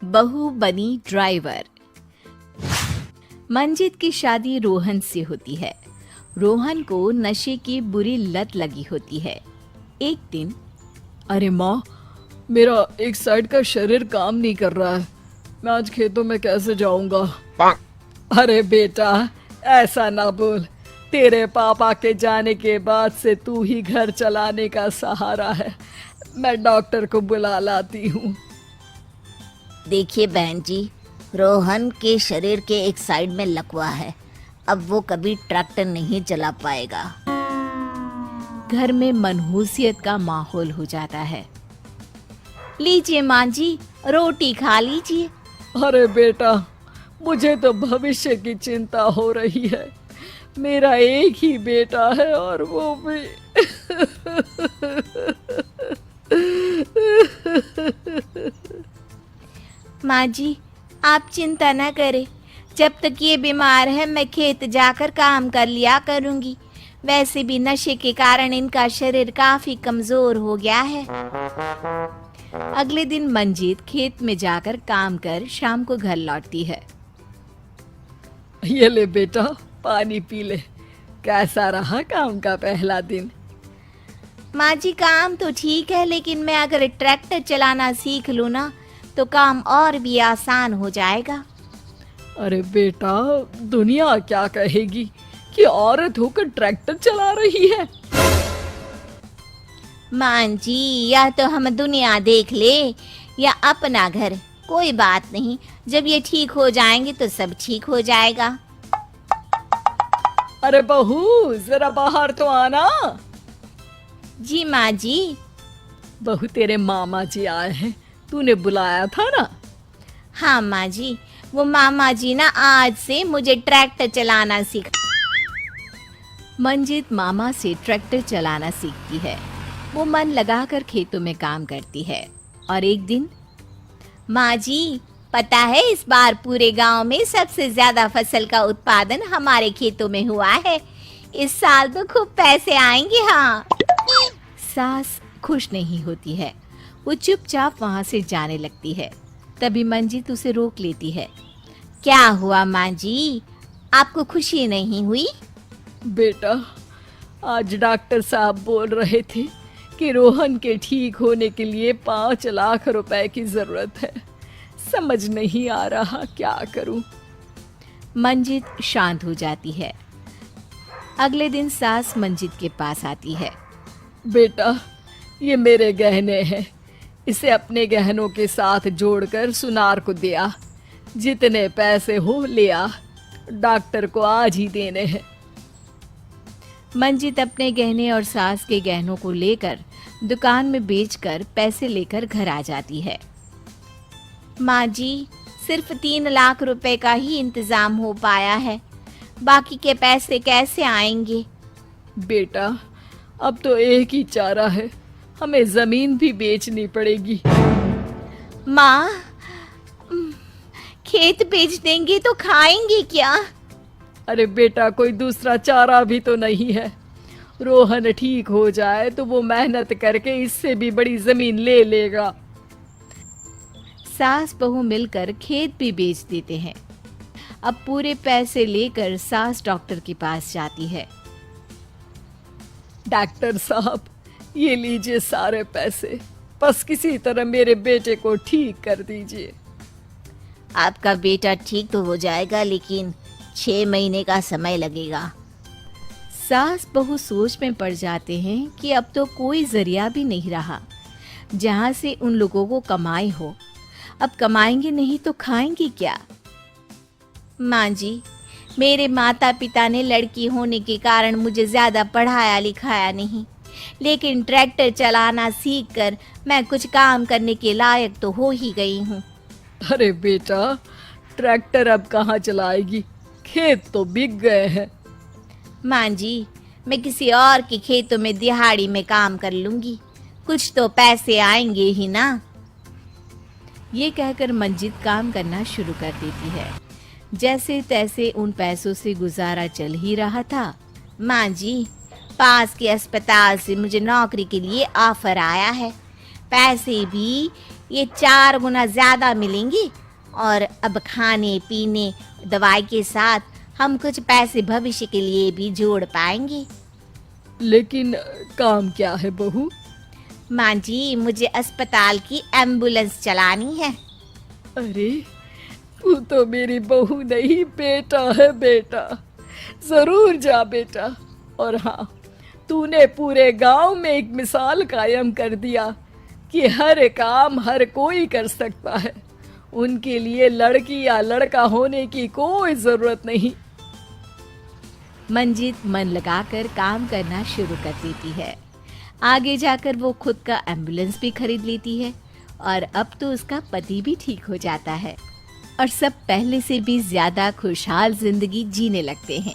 बहू बनी ड्राइवर। मंजित की शादी रोहन से होती है। रोहन को नशे की बुरी लत लगी होती है। एक दिन, अरे माँ, मेरा एक साइड का शरीर काम नहीं कर रहा है। मैं आज खेतों में कैसे जाऊंगा? अरे बेटा, ऐसा ना बोल। तेरे पापा के जाने के बाद से तू ही घर चलाने का सहारा है। मैं डॉक्टर को बुला लाती हूँ। देखिए बहन जी, रोहन के शरीर के एक साइड में लकवा है। अब वो कभी ट्रैक्टर नहीं चला पाएगा। घर में मनहूसियत का माहौल हो जाता है। लीजिए माँ जी, रोटी खा लीजिए। अरे बेटा, मुझे तो भविष्य की चिंता हो रही है। मेरा एक ही बेटा है और वो भी माँ जी, आप चिंता न करें। जब तक ये बीमार है मैं खेत जाकर काम कर लिया करूँगी। वैसे भी नशे के कारण इनका शरीर काफी कमजोर हो गया है। अगले दिन मंजीत खेत में जाकर काम कर शाम को घर लौटती है। ये ले बेटा, पानी पी ले। कैसा रहा काम का पहला दिन? माँ जी, काम तो ठीक है, लेकिन मैं अगर ट्रैक्टर चलाना सीख लूँ ना तो काम और भी आसान हो जाएगा। अरे बेटा, दुनिया क्या कहेगी कि औरत होकर ट्रैक्टर चला रही है? माँ जी, या तो हम दुनिया देख ले या अपना घर, कोई बात नहीं। जब ये ठीक हो जाएंगे तो सब ठीक हो जाएगा। अरे बहू, जरा बाहर तो आना। जी माँ जी। बहू, तेरे मामा जी आए हैं। तूने बुलाया था ना? हाँ माँ जी, वो मामा जी ना आज से मुझे ट्रैक्टर चलाना सीख। मंजित मामा से ट्रैक्टर चलाना सीखती है। वो मन लगाकर खेतों में काम करती है। और एक दिन, माँ जी, पता है इस बार पूरे गांव में सबसे ज्यादा फसल का उत्पादन हमारे खेतों में हुआ है। इस साल तो खूब पैसे आएंगे। हाँ। सास खुश नहीं होती है। वो चुपचाप वहां से जाने लगती है। तभी मंजित उसे रोक लेती है। क्या हुआ माँ जी, आपको खुशी नहीं हुई? बेटा, आज डॉक्टर साहब बोल रहे थे कि रोहन के ठीक होने के लिए 5 लाख रुपए की जरूरत है। समझ नहीं आ रहा क्या करूं। मंजित शांत हो जाती है। अगले दिन सास मंजित के पास आती है। बेटा, ये मेरे गहने हैं। इसे अपने गहनों के साथ जोड़कर सुनार को दिया। जितने पैसे हो ले आ। डॉक्टर को आज ही देने हैं। मंजित अपने गहने और सास के गहनों को लेकर दुकान में बेचकर पैसे लेकर घर आ जाती है। माँ जी, सिर्फ 3 लाख रुपए का ही इंतजाम हो पाया है। बाकी के पैसे कैसे आएंगे? बेटा, अब तो एक ही चारा है। हमें जमीन भी बेचनी पड़ेगी। माँ, खेत बेच देंगे तो खाएंगे क्या? अरे बेटा, कोई दूसरा चारा भी तो नहीं है। रोहन ठीक हो जाए तो वो मेहनत करके इससे भी बड़ी जमीन ले लेगा। सास बहू मिलकर खेत भी बेच देते हैं। अब पूरे पैसे लेकर सास डॉक्टर के पास जाती है। डॉक्टर साहब, ये लीजिए सारे पैसे। बस किसी तरह मेरे बेटे को ठीक कर दीजिए। आपका बेटा ठीक तो हो जाएगा, लेकिन 6 महीने का समय लगेगा। सास बहू सोच में पड़ जाते हैं कि अब तो कोई जरिया भी नहीं रहा जहां से उन लोगों को कमाई हो। अब कमाएंगे नहीं तो खाएंगे क्या? माँ जी, मेरे माता पिता ने लड़की होने के कारण मुझे ज्यादा पढ़ाया लिखाया नहीं, लेकिन ट्रैक्टर चलाना सीखकर मैं कुछ काम करने के लायक तो हो ही गई हूँ। अरे बेटा, ट्रैक्टर अब कहाँ चलाएगी? खेत तो बिक गए हैं। माँ जी, मैं किसी और के खेतों में दिहाड़ी में काम कर लूंगी। कुछ तो पैसे आएंगे ही ना। ये कहकर मंजित काम करना शुरू कर देती है। जैसे तैसे उन पैसों से गुजारा चल ही रहा था। माँ जी, पास के अस्पताल से मुझे नौकरी के लिए ऑफर आया है। पैसे भी ये 4 गुना ज्यादा मिलेंगी और अब खाने पीने दवाई के साथ हम कुछ पैसे भविष्य के लिए भी जोड़ पाएंगे। लेकिन काम क्या है बहू? माँ जी, मुझे अस्पताल की एम्बुलेंस चलानी है। अरे तू तो मेरी बहू नहीं, बेटा है बेटा। जरूर जा बेटा। और हाँ, तूने पूरे गांव में एक मिसाल कायम कर दिया कि हर काम हर कोई कर सकता है। उनके लिए लड़की या लड़का होने की कोई जरूरत नहीं। मंजित मन लगाकर काम करना शुरू कर देती है। आगे जाकर वो खुद का एम्बुलेंस भी खरीद लेती है और अब तो उसका पति भी ठीक हो जाता है और सब पहले से भी ज्यादा खुशहाल जिंदगी जीने लगते हैं।